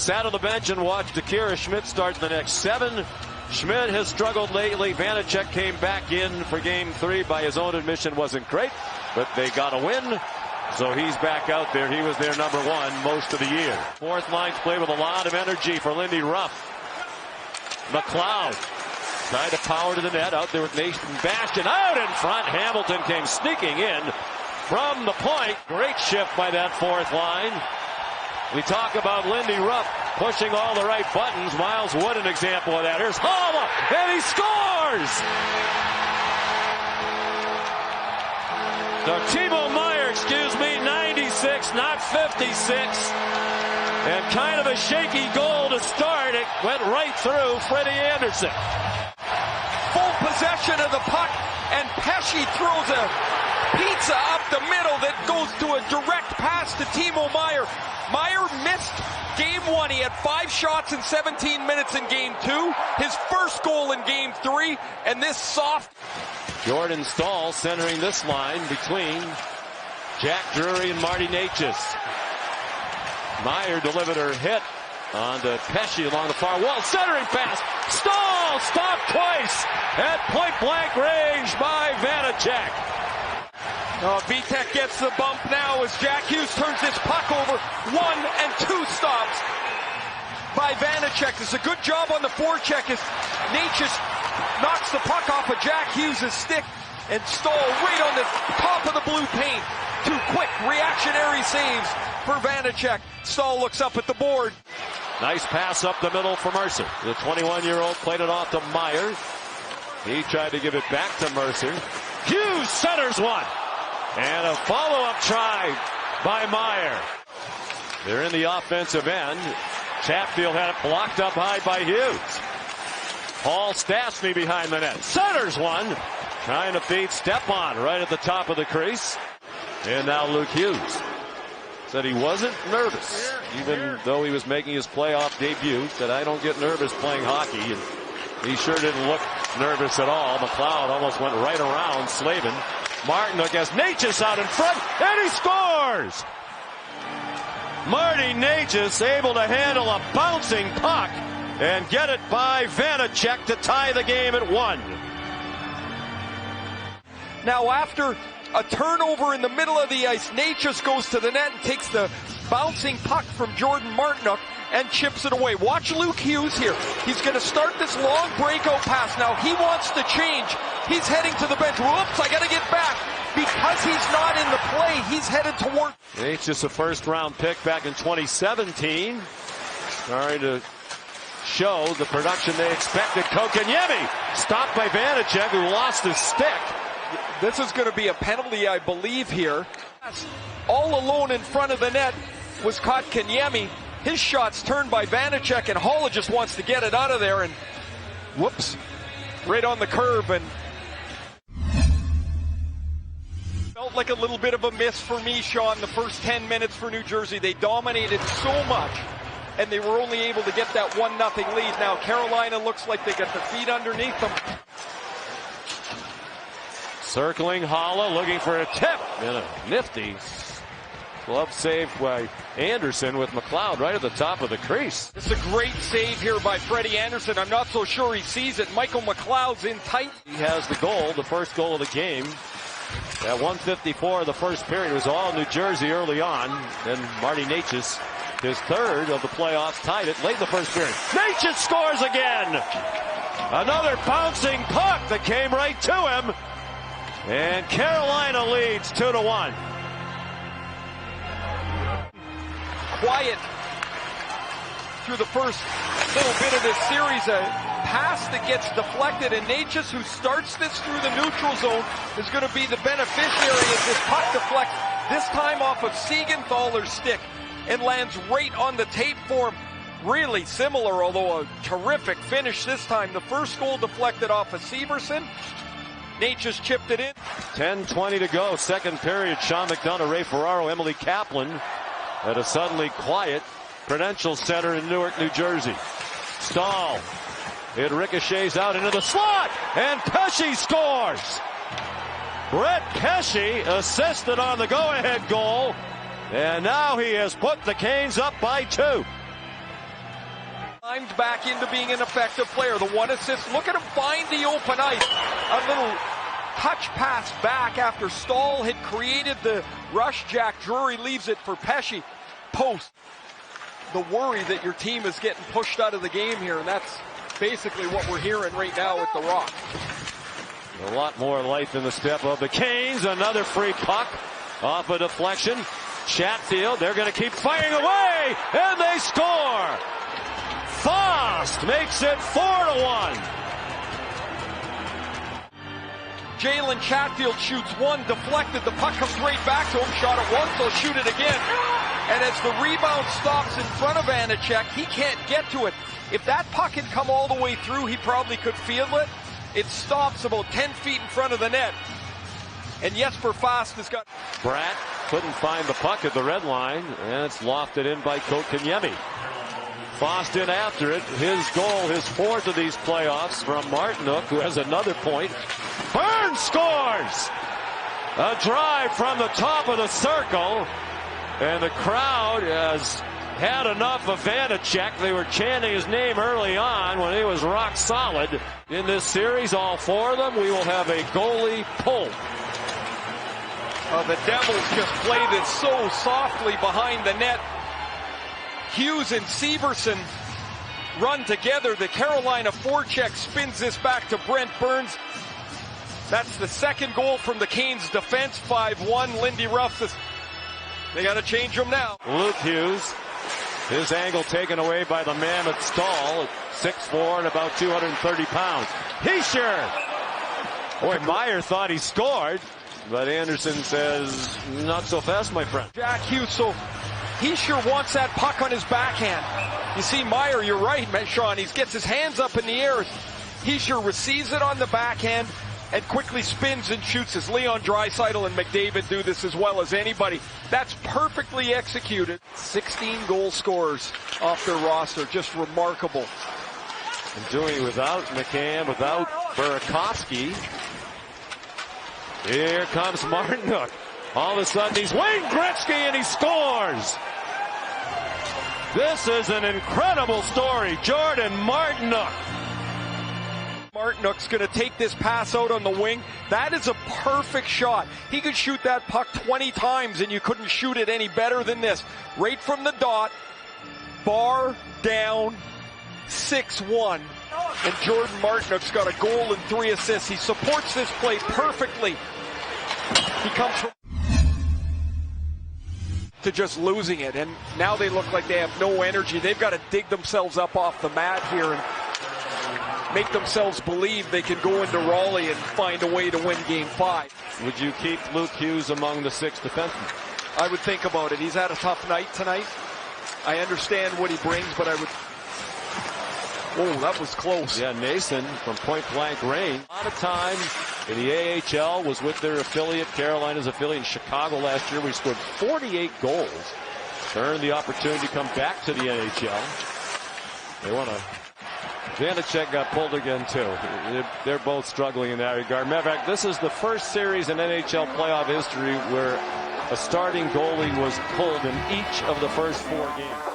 sat on the bench and watched Akira Schmidt start the next 7. Schmidt has struggled lately. Vanacek came back in for game 3. By his own admission, wasn't great, but they got a win. So he's back out there. He was their number 1 most of the year. Fourth line's played with a lot of energy for Lindy Ruff. McLeod tried to power to the net, out there with Nathan Bastian. Out in front, Hamilton came sneaking in from the point. Great shift by that fourth line. We talk about Lindy Ruff pushing all the right buttons. Miles Wood, an example of that. Here's Halla, and he scores! So Timo Meier, 96, not 56. And kind of a shaky goal to start. It went right through Freddie Andersen. Full possession of the puck, and Pesce throws a pizza up the middle that goes to a direct pass to Timo Meier. Meier missed game 1. He had 5 shots in 17 minutes in game 2. His first goal in game 3, and this soft. Jordan Staal centering this line between Jack Drury and Marty Necas. Meier delivered her hit on to Pesce along the far wall. Centering pass. Staal stopped twice at point-blank range by Vanacek. Vitek gets the bump now as Jack Hughes turns this puck over. 1 and 2 stops by Vanacek. It's a good job on the forecheck as Necas knocks the puck off of Jack Hughes' stick, and Staal right on the top of the blue paint. 2 quick reactionary saves for Vanacek. Staal looks up at the board. Nice pass up the middle for Mercer. The 21-year-old played it off to Meier. He tried to give it back to Mercer. Hughes centers one. And a follow-up try by Meier. They're in the offensive end. Chatfield had it blocked up high by Hughes. Paul Stastny behind the net. Centers one. Trying to feed Stepan right at the top of the crease. And now Luke Hughes said he wasn't nervous, even though he was making his playoff debut. Said, I don't get nervous playing hockey. And he sure didn't look nervous at all. McLeod almost went right around Slavin. Martin against Necas out in front, and he scores! Marty Necas able to handle a bouncing puck and get it by Vanacek to tie the game at 1. Now after a turnover in the middle of the ice, Necas goes to the net and takes the bouncing puck from Jordan Martinook and chips it away. Watch Luke Hughes here. He's going to start this long breakout pass. Now he wants to change. He's heading to the bench. Whoops, I got to get back. Because he's not in the play, he's headed toward. It's just a first-round pick back in 2017. Starting to show the production they expected. Kotkaniemi stopped by Vanacek, who lost his stick. This is going to be a penalty, I believe, here. All alone in front of the net was Kotkaniemi. His shot's turned by Vanacek, and Holla just wants to get it out of there, and whoops, right on the curb, and felt like a little bit of a miss for me, Sean, the first 10 minutes for New Jersey. They dominated so much, and they were only able to get that 1-0 lead. Now Carolina looks like they got their feet underneath them. Circling Holla, looking for a tip, and a nifty glove save by Andersen with McLeod right at the top of the crease. It's a great save here by Freddie Andersen. I'm not so sure he sees it. Michael McLeod's in tight. He has the goal, the first goal of the game. At 1:54 of the first period was all New Jersey early on. Then Marty Necas, his third of the playoffs, tied it late in the first period. Necas scores again! Another bouncing puck that came right to him. And Carolina leads 2-1. Quiet through the first little bit of this series. A pass that gets deflected, and Necas, who starts this through the neutral zone, is going to be the beneficiary as this puck deflects, this time off of Siegenthaler's stick, and lands right on the tape for him. Really similar, although a terrific finish this time. The first goal deflected off of Severson. Necas chipped it in. 10:20 to go, second period. Sean McDonough, Ray Ferraro, Emily Kaplan at a suddenly quiet Prudential Center in Newark, New Jersey. Staal. It ricochets out into the slot, and Pesce scores. Brett Pesce assisted on the go-ahead goal, and now he has put the Canes up by 2. climbed back into being an effective player. The 1 assist, look at him find the open ice. A little touch pass back after Stahl had created the rush. Jack Drury leaves it for Pesce. Post. The worry that your team is getting pushed out of the game here, and that's basically what we're hearing right now with the Rock. A lot more life in the step of the Canes. Another free puck off a deflection. Chatfield, they're going to keep firing away, and they score. Fast makes it 4-1. Jalen Chatfield shoots one, deflected. The puck comes right back to him. Shot it once, they'll shoot it again. And as the rebound stops in front of Vanacek, he can't get to it. If that puck had come all the way through, he probably could field it. It stops about 10 feet in front of the net. And Jesper Fast has got... Bratt couldn't find the puck at the red line, and it's lofted in by Kotkaniemi. Fast in after it. His goal, his 4th of these playoffs from Martinook, who has another point. Burns scores! A drive from the top of the circle, and the crowd has had enough of Vanacek. They were chanting his name early on when he was rock solid. In this series, all 4 of them, we will have a goalie pull. The Devils just play this so softly behind the net. Hughes and Severson run together. The Carolina forecheck spins this back to Brent Burns. That's the 2nd goal from the Canes defense. 5-1. Lindy Ruff. They got to change them now. Luke Hughes. His angle taken away by the mammoth Stahl at 6'4" and about 230 pounds. Hischier! Boy, Meyer thought he scored, but Anderson says, not so fast, my friend. Jack Hughes, so Hischier wants that puck on his backhand. You see Meyer, you're right, Sean. He gets his hands up in the air. Hischier receives it on the backhand and quickly spins and shoots as Leon Draisaitl and McDavid do this as well as anybody. That's perfectly executed. 16 goal scorers off their roster. Just remarkable. And doing it without McCann, without Burakovsky. Here comes Martinook. All of a sudden he's Wayne Gretzky and he scores. This is an incredible story. Jordan Martinook. Martinook's going to take this pass out on the wing. That is a perfect shot. He could shoot that puck 20 times and you couldn't shoot it any better than this. Right from the dot, bar down, 6-1. And Jordan Martinook's got a goal and 3 assists. He supports this play perfectly. He comes from to just losing it, and now they look like they have no energy. They've got to dig themselves up off the mat here and make themselves believe they can go into Raleigh and find a way to win Game 5. Would you keep Luke Hughes among the 6 defensemen? I would think about it. He's had a tough night tonight. I understand what he brings, but I would... Oh, that was close. Yeah, Nason from point-blank range. A lot of time in the AHL, was with their affiliate, Carolina's affiliate in Chicago last year. We scored 48 goals to earn the opportunity to come back to the NHL. They want to... Vanacek got pulled again, too. They're both struggling in that regard. Matter of fact, this is the first series in NHL playoff history where a starting goalie was pulled in each of the first 4 games.